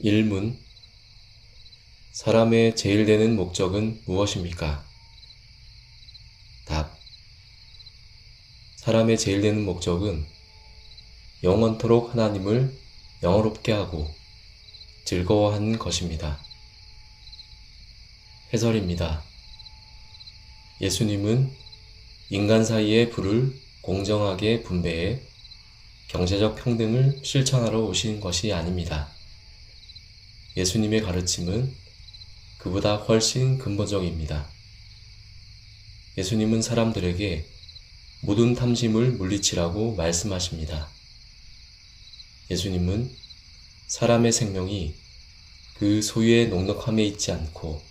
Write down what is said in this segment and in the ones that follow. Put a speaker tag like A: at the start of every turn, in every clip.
A: 1문. 사람의 제일 되는 목적은 무엇입니까? 답. 사람의 제일 되는 목적은 영원토록 하나님을 영화롭게 하고 즐거워하는 것입니다. 해설입니다. 예수님은 인간 사이의 부를 공정하게 분배해 경제적 평등을 실천하러 오신 것이 아닙니다. 예수님의 가르침은 그보다 훨씬 근본적입니다. 예수님은 사람들에게 모든 탐심을 물리치라고 말씀하십니다. 예수님은 사람의 생명이 그 소유의 넉넉함에 있지 않고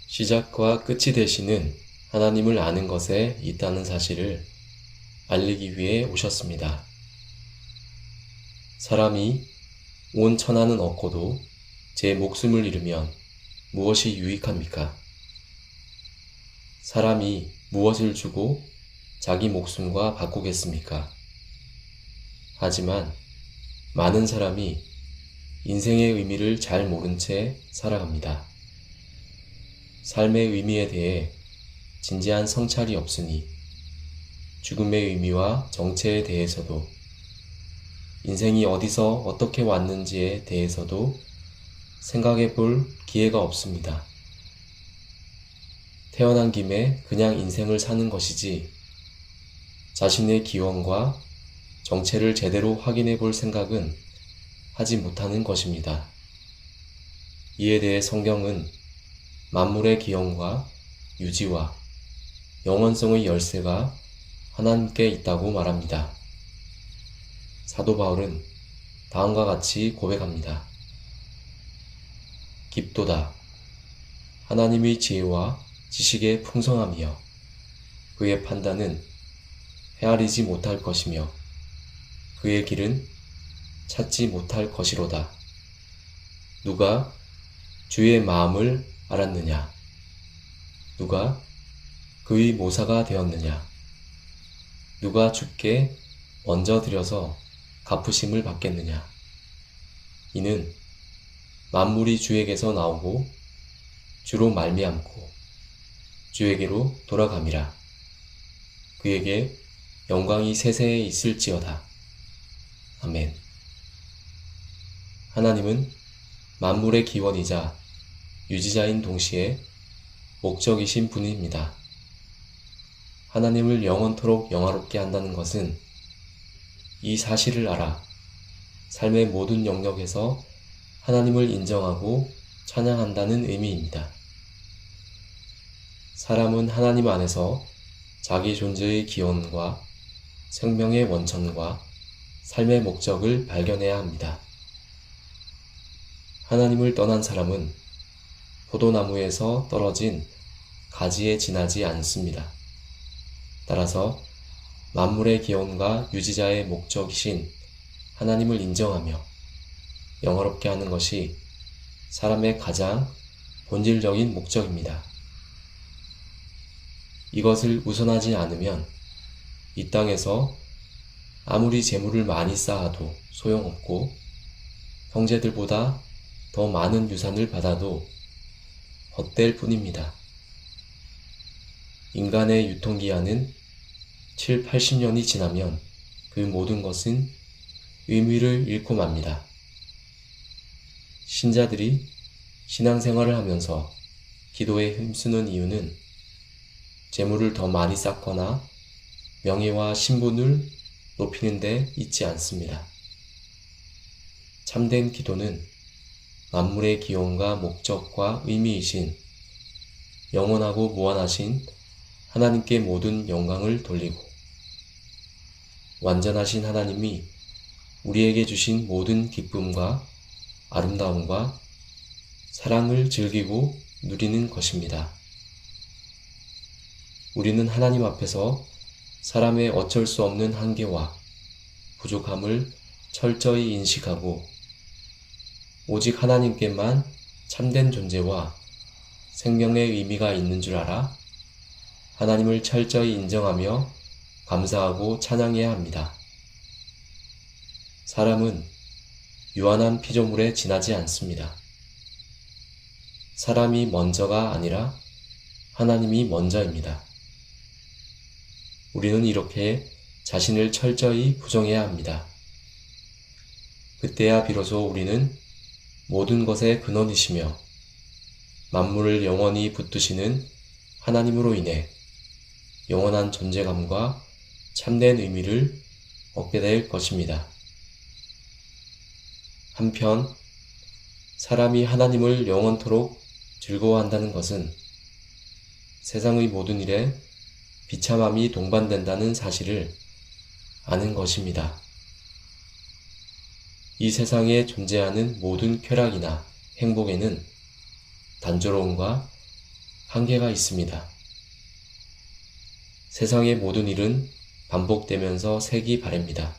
A: 시작과 끝이 되시는 하나님을 아는 것에 있다는 사실을 알리기 위해 오셨습니다. 사람이 온 천하는 얻고도 제 목숨을 잃으면 무엇이 유익합니까? 사람이 무엇을 주고 자기 목숨과 바꾸겠습니까? 하지만 많은 사람이 인생의 의미를 잘 모른 채 살아갑니다. 삶의 의미에 대해 진지한 성찰이 없으니 죽음의 의미와 정체에 대해서도 인생이 어디서 어떻게 왔는지에 대해서도 생각해 볼 기회가 없습니다. 태어난 김에 그냥 인생을 사는 것이지 자신의 기원과 정체를 제대로 확인해 볼 생각은 하지 못하는 것입니다. 이에 대해 성경은 만물의 기원과 유지와 영원성의 열쇠가 하나님께 있다고 말합니다. 사도 바울은 다음과 같이 고백합니다. 깊도다. 하나님의 지혜와 지식의 풍성함이여 그의 판단은 헤아리지 못할 것이며 그의 길은 찾지 못할 것이로다. 누가 주의 마음을 알았느냐? 누가 그의 모사가 되었느냐? 누가 주께 먼저 드려서 갚으심을 받겠느냐? 이는 만물이 주에게서 나오고 주로 말미암고 주에게로 돌아감이라. 그에게 영광이 세세에 있을지어다. 아멘. 하나님은 만물의 기원이자 유지자인 동시에 목적이신 분입니다. 하나님을 영원토록 영화롭게 한다는 것은 이 사실을 알아 삶의 모든 영역에서 하나님을 인정하고 찬양한다는 의미입니다. 사람은 하나님 안에서 자기 존재의 기원과 생명의 원천과 삶의 목적을 발견해야 합니다. 하나님을 떠난 사람은 포도나무에서 떨어진 가지에 지나지 않습니다. 따라서 만물의 기원과 유지자의 목적이신 하나님을 인정하며 영화롭게 하는 것이 사람의 가장 본질적인 목적입니다. 이것을 우선하지 않으면 이 땅에서 아무리 재물을 많이 쌓아도 소용없고 형제들보다 더 많은 유산을 받아도 헛될 뿐입니다. 인간의 유통기한은 7, 80년이 지나면 그 모든 것은 의미를 잃고 맙니다. 신자들이 신앙생활을 하면서 기도에 힘쓰는 이유는 재물을 더 많이 쌓거나 명예와 신분을 높이는 데 있지 않습니다. 참된 기도는 만물의 기원과 목적과 의미이신 영원하고 무한하신 하나님께 모든 영광을 돌리고 완전하신 하나님이 우리에게 주신 모든 기쁨과 아름다움과 사랑을 즐기고 누리는 것입니다. 우리는 하나님 앞에서 사람의 어쩔 수 없는 한계와 부족함을 철저히 인식하고 오직 하나님께만 참된 존재와 생명의 의미가 있는 줄 알아 하나님을 철저히 인정하며 감사하고 찬양해야 합니다. 사람은 유한한 피조물에 지나지 않습니다. 사람이 먼저가 아니라 하나님이 먼저입니다. 우리는 이렇게 자신을 철저히 부정해야 합니다. 그때야 비로소 우리는 모든 것의 근원이시며 만물을 영원히 붙드시는 하나님으로 인해 영원한 존재감과 참된 의미를 얻게 될 것입니다. 한편 사람이 하나님을 영원토록 즐거워한다는 것은 세상의 모든 일에 비참함이 동반된다는 사실을 아는 것입니다. 이 세상에 존재하는 모든 쾌락이나 행복에는 단조로움과 한계가 있습니다. 세상의 모든 일은 반복되면서 새기 바랍니다.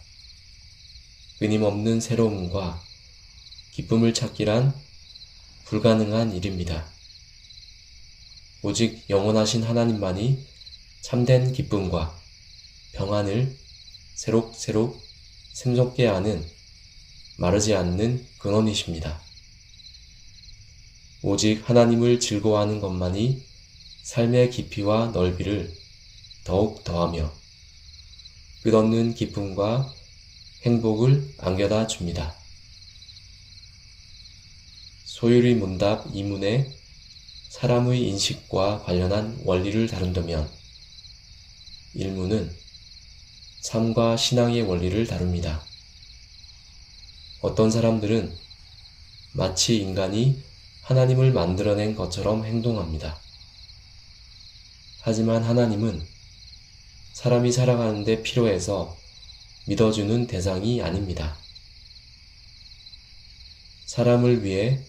A: 끊임없는 새로움과 기쁨을 찾기란 불가능한 일입니다. 오직 영원하신 하나님만이 참된 기쁨과 평안을 새록새록 샘솟게 하는 마르지 않는 근원이십니다. 오직 하나님을 즐거워하는 것만이 삶의 깊이와 넓이를 더욱 더하며 끝없는 기쁨과 행복을 안겨다 줍니다. 소유리 문답 2문에 사람의 인식과 관련한 원리를 다룬다면 1문은 삶과 신앙의 원리를 다룹니다. 어떤 사람들은 마치 인간이 하나님을 만들어낸 것처럼 행동합니다. 하지만 하나님은 사람이 살아가는데 필요해서 믿어주는 대상이 아닙니다. 사람을 위해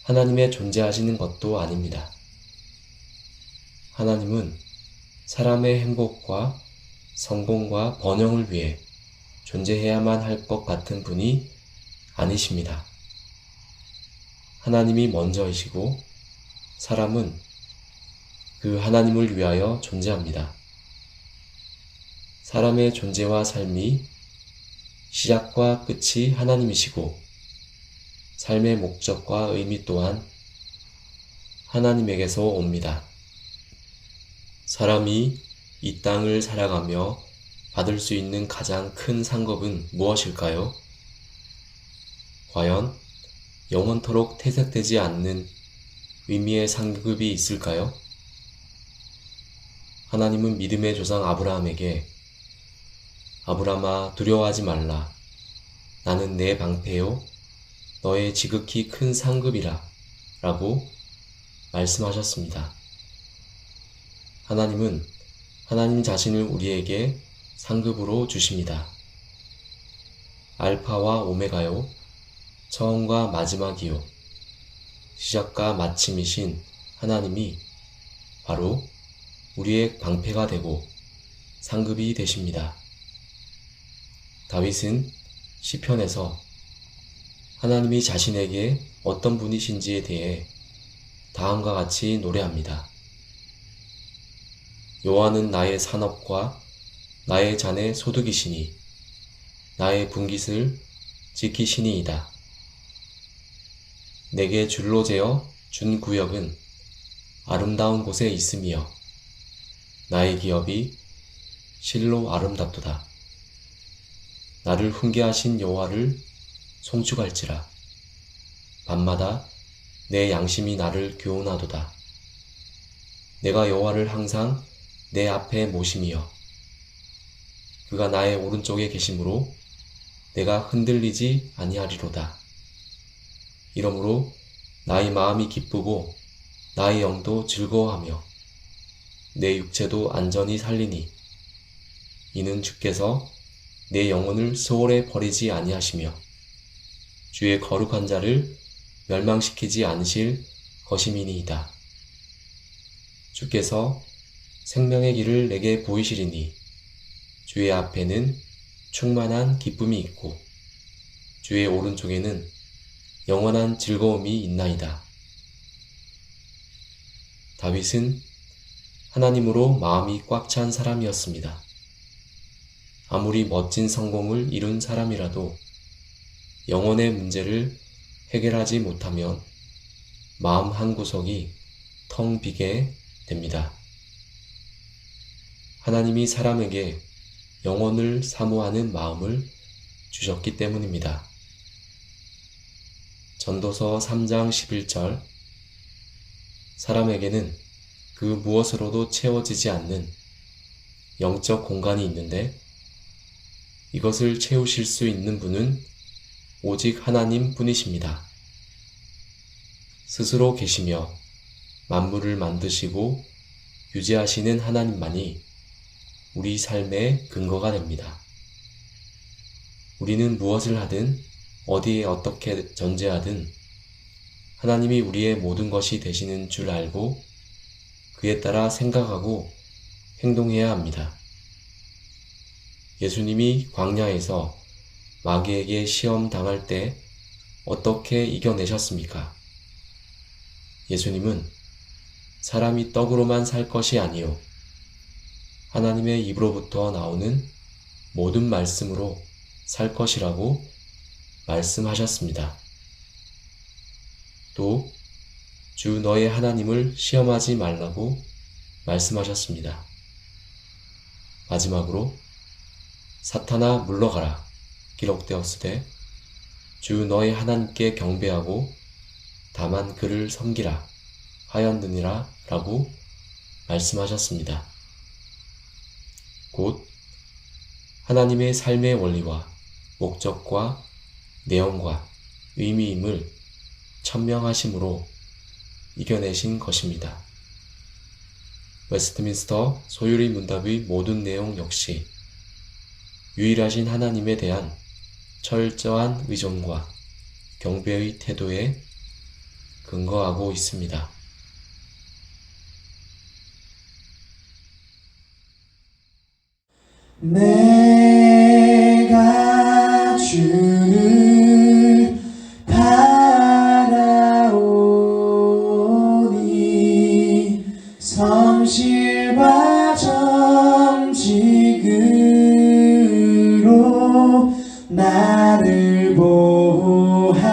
A: 하나님의 존재하시는 것도 아닙니다. 하나님은 사람의 행복과 성공과 번영을 위해 존재해야만 할 것 같은 분이 아니십니다. 하나님이 먼저이시고 사람은 그 하나님을 위하여 존재합니다. 사람의 존재와 삶이 시작과 끝이 하나님이시고 삶의 목적과 의미 또한 하나님에게서 옵니다. 사람이 이 땅을 살아가며 받을 수 있는 가장 큰 상급은 무엇일까요? 과연 영원토록 퇴색되지 않는 의미의 상급이 있을까요? 하나님은 믿음의 조상 아브라함에게 아브라함아 두려워하지 말라. 나는 내 방패요 너의 지극히 큰 상급이라 라고 말씀하셨습니다. 하나님은 하나님 자신을 우리에게 상급으로 주십니다. 알파와 오메가요 처음과 마지막이요 시작과 마침이신 하나님이 바로 우리의 방패가 되고 상급이 되십니다. 다윗은 시편에서 하나님이 자신에게 어떤 분이신지에 대해 다음과 같이 노래합니다. 여호와는 나의 산업과 나의 잔의 소득이시니 나의 분깃을 지키시니이다. 내게 줄로 재어 준 구역은 아름다운 곳에 있으며 나의 기업이 실로 아름답도다. 나를 훈계하신 여호와를 송축할지라. 밤마다 내 양심이 나를 교훈하도다. 내가 여호와를 항상 내 앞에 모심이여 그가 나의 오른쪽에 계심으로 내가 흔들리지 아니하리로다. 이러므로 나의 마음이 기쁘고 나의 영도 즐거워하며 내 육체도 안전히 살리니 이는 주께서 내 영혼을 소홀에 버리지 아니하시며 주의 거룩한 자를 멸망시키지 않으실 것임이니이다. 주께서 생명의 길을 내게 보이시리니 주의 앞에는 충만한 기쁨이 있고 주의 오른쪽에는 영원한 즐거움이 있나이다. 다윗은 하나님으로 마음이 꽉 찬 사람이었습니다. 아무리 멋진 성공을 이룬 사람이라도 영혼의 문제를 해결하지 못하면 마음 한구석이 텅 비게 됩니다. 하나님이 사람에게 영혼을 사모하는 마음을 주셨기 때문입니다. 전도서 3장 11절 사람에게는 그 무엇으로도 채워지지 않는 영적 공간이 있는데 이것을 채우실 수 있는 분은 오직 하나님 뿐이십니다. 스스로 계시며 만물을 만드시고 유지하시는 하나님만이 우리 삶의 근거가 됩니다. 우리는 무엇을 하든 어디에 어떻게 존재하든 하나님이 우리의 모든 것이 되시는 줄 알고 그에 따라 생각하고 행동해야 합니다. 예수님이 광야에서 마귀에게 시험 당할 때 어떻게 이겨내셨습니까? 예수님은 사람이 떡으로만 살 것이 아니요 하나님의 입으로부터 나오는 모든 말씀으로 살 것이라고 말씀하셨습니다. 또 주 너의 하나님을 시험하지 말라고 말씀하셨습니다. 마지막으로 사탄아 물러가라 기록되었으되 주 너의 하나님께 경배하고 다만 그를 섬기라 하였느니라 라고 말씀하셨습니다. 곧 하나님의 삶의 원리와 목적과 내용과 의미임을 천명하심으로 이겨내신 것입니다. 웨스트민스터 소유리 문답의 모든 내용 역시 유일하신 하나님에 대한 철저한 의존과 경배의 태도에 근거하고 있습니다.
B: 내가 주를 바라오니 성실과 정직으로 나를 보호하소서.